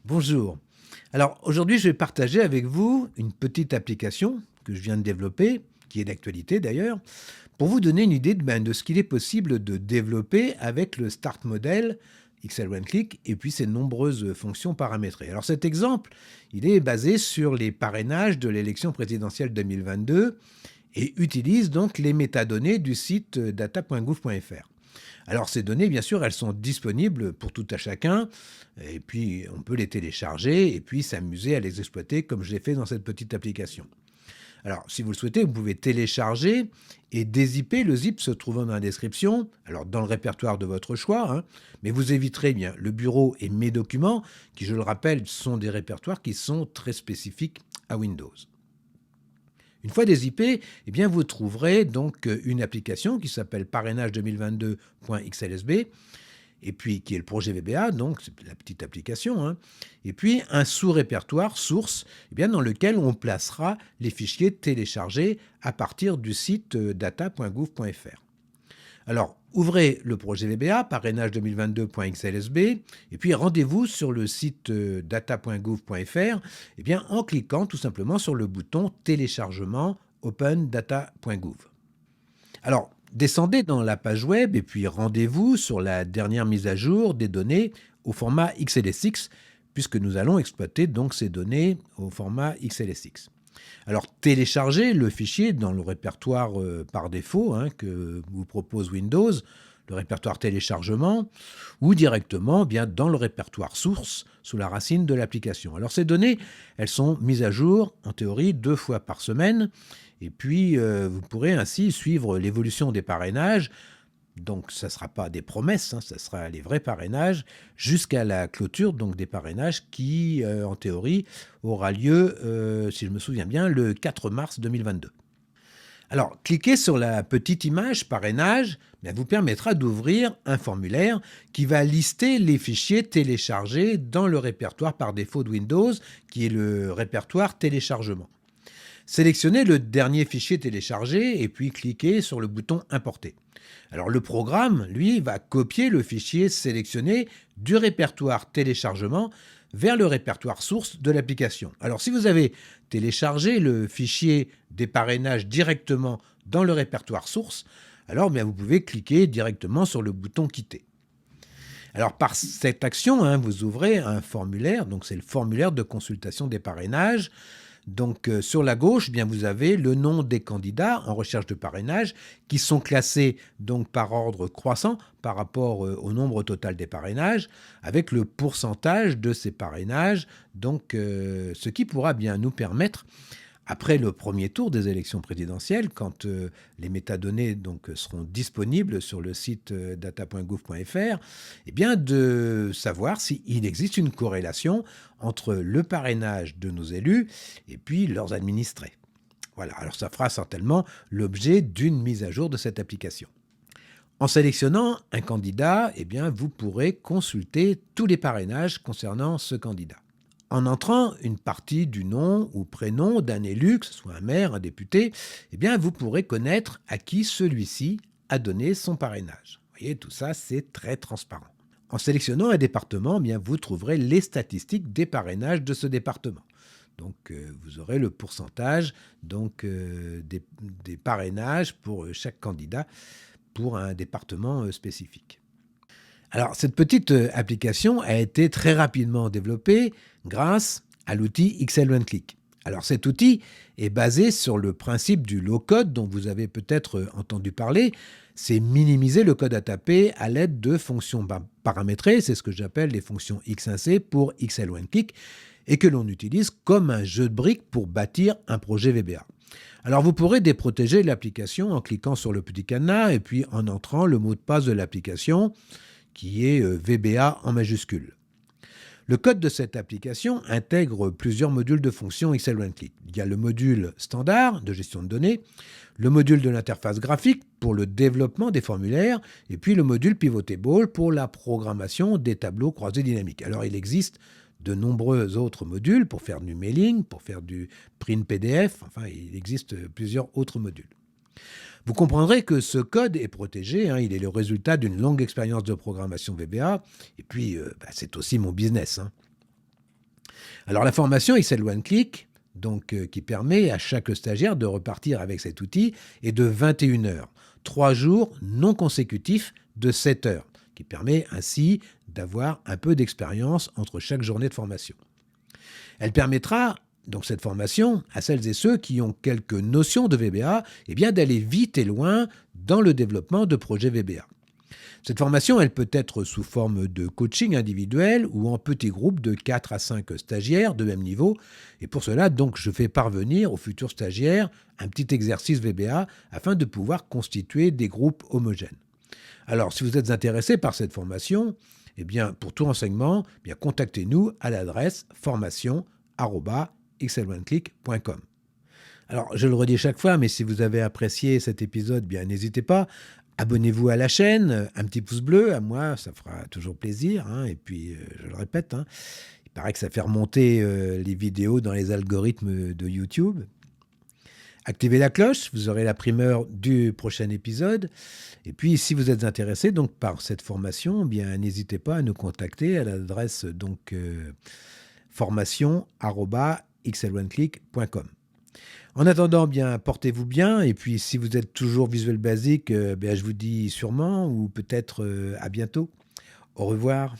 Bonjour. Alors aujourd'hui, je vais partager avec vous une petite application que je viens de développer, qui est d'actualité d'ailleurs, pour vous donner une idée de ce qu'il est possible de développer avec le Start Model XL OneClick et puis ses nombreuses fonctions paramétrées. Alors cet exemple, il est basé sur les parrainages de l'élection présidentielle 2022 et utilise donc les métadonnées du site data.gouv.fr. Alors ces données, bien sûr, elles sont disponibles pour tout à chacun, et puis on peut les télécharger et puis s'amuser à les exploiter comme je l'ai fait dans cette petite application. Alors si vous le souhaitez, vous pouvez télécharger et dézipper le zip se trouvant dans la description, alors dans le répertoire de votre choix, mais vous éviterez bien le bureau et mes documents, qui je le rappelle sont des répertoires qui sont très spécifiques à Windows. Une fois dézippé, eh bien vous trouverez donc une application qui s'appelle parrainage 2022.xlsb, et puis qui est le projet VBA, donc c'est la petite application, et puis un sous-répertoire source dans lequel on placera les fichiers téléchargés à partir du site data.gouv.fr. Alors, ouvrez le projet VBA, parrainage 2022.xlsb, et puis rendez-vous sur le site data.gouv.fr en cliquant tout simplement sur le bouton téléchargement Open Data.gouv. Alors, descendez dans la page web et puis rendez-vous sur la dernière mise à jour des données au format XLSX, puisque nous allons exploiter donc ces données au format XLSX. Alors, téléchargez le fichier dans le répertoire par défaut que vous propose Windows, le répertoire téléchargement, ou directement dans le répertoire source sous la racine de l'application. Alors, ces données, elles sont mises à jour, en théorie, 2 fois par semaine, et puis vous pourrez ainsi suivre l'évolution des parrainages. Donc, ça ne sera pas des promesses, ça sera les vrais parrainages, jusqu'à la clôture donc, des parrainages qui, en théorie, aura lieu, si je me souviens bien, le 4 mars 2022. Alors, cliquez sur la petite image parrainage, vous permettra d'ouvrir un formulaire qui va lister les fichiers téléchargés dans le répertoire par défaut de Windows, qui est le répertoire téléchargement. Sélectionnez le dernier fichier téléchargé et puis cliquez sur le bouton Importer. Alors le programme, lui, va copier le fichier sélectionné du répertoire téléchargement vers le répertoire source de l'application. Alors si vous avez téléchargé le fichier des parrainages directement dans le répertoire source, alors vous pouvez cliquer directement sur le bouton Quitter. Alors par cette action, vous ouvrez un formulaire, donc c'est le formulaire de consultation des parrainages. Donc sur la gauche, vous avez le nom des candidats en recherche de parrainage qui sont classés donc par ordre croissant par rapport au nombre total des parrainages, avec le pourcentage de ces parrainages, donc ce qui pourra bien nous permettre, après le premier tour des élections présidentielles, quand les métadonnées donc, seront disponibles sur le site data.gouv.fr, de savoir s'il existe une corrélation entre le parrainage de nos élus et puis leurs administrés. Voilà, alors ça fera certainement l'objet d'une mise à jour de cette application. En sélectionnant un candidat, vous pourrez consulter tous les parrainages concernant ce candidat. En entrant une partie du nom ou prénom d'un élu, que ce soit un maire, un député, vous pourrez connaître à qui celui-ci a donné son parrainage. Vous voyez, tout ça, c'est très transparent. En sélectionnant un département, vous trouverez les statistiques des parrainages de ce département. Donc, vous aurez le pourcentage des parrainages pour chaque candidat pour un département spécifique. Alors, cette petite application a été très rapidement développée grâce à l'outil XL OneClick. Alors, cet outil est basé sur le principe du low-code dont vous avez peut-être entendu parler. C'est minimiser le code à taper à l'aide de fonctions paramétrées, c'est ce que j'appelle les fonctions X1C pour XL OneClick, et que l'on utilise comme un jeu de briques pour bâtir un projet VBA. Alors vous pourrez déprotéger l'application en cliquant sur le petit cadenas et puis en entrant le mot de passe de l'application qui est VBA en majuscule. Le code de cette application intègre plusieurs modules de fonctions XL OneClick. Il y a le module standard de gestion de données, le module de l'interface graphique pour le développement des formulaires et puis le module Pivot Table pour la programmation des tableaux croisés dynamiques. Alors il existe de nombreux autres modules pour faire du mailing, pour faire du print PDF, enfin il existe plusieurs autres modules. Vous comprendrez que ce code est protégé, il est le résultat d'une longue expérience de programmation VBA, et puis c'est aussi mon business. Alors la formation Excel One Click, donc, qui permet à chaque stagiaire de repartir avec cet outil, est de 21 heures. 3 jours non consécutifs de 7 heures, qui permet ainsi d'avoir un peu d'expérience entre chaque journée de formation. Elle permettra, donc cette formation, à celles et ceux qui ont quelques notions de VBA, eh bien d'aller vite et loin dans le développement de projets VBA. Cette formation, elle peut être sous forme de coaching individuel ou en petits groupes de 4 à 5 stagiaires de même niveau. Et pour cela, donc, je fais parvenir aux futurs stagiaires un petit exercice VBA afin de pouvoir constituer des groupes homogènes. Alors, si vous êtes intéressé par cette formation, eh bien, pour tout renseignement, eh bien, contactez-nous à l'adresse formation@exceloneclick.com. Alors, je le redis chaque fois, mais si vous avez apprécié cet épisode, bien, n'hésitez pas. Abonnez-vous à la chaîne, un petit pouce bleu, à moi, ça fera toujours plaisir. Et puis, je le répète, il paraît que ça fait remonter les vidéos dans les algorithmes de YouTube. Activez la cloche, vous aurez la primeur du prochain épisode. Et puis, si vous êtes intéressé donc par cette formation, eh bien, n'hésitez pas à nous contacter à l'adresse donc formation@xl1click.com. En attendant, bien, portez-vous bien. Et puis, si vous êtes toujours Visual Basic, je vous dis sûrement ou peut-être à bientôt. Au revoir.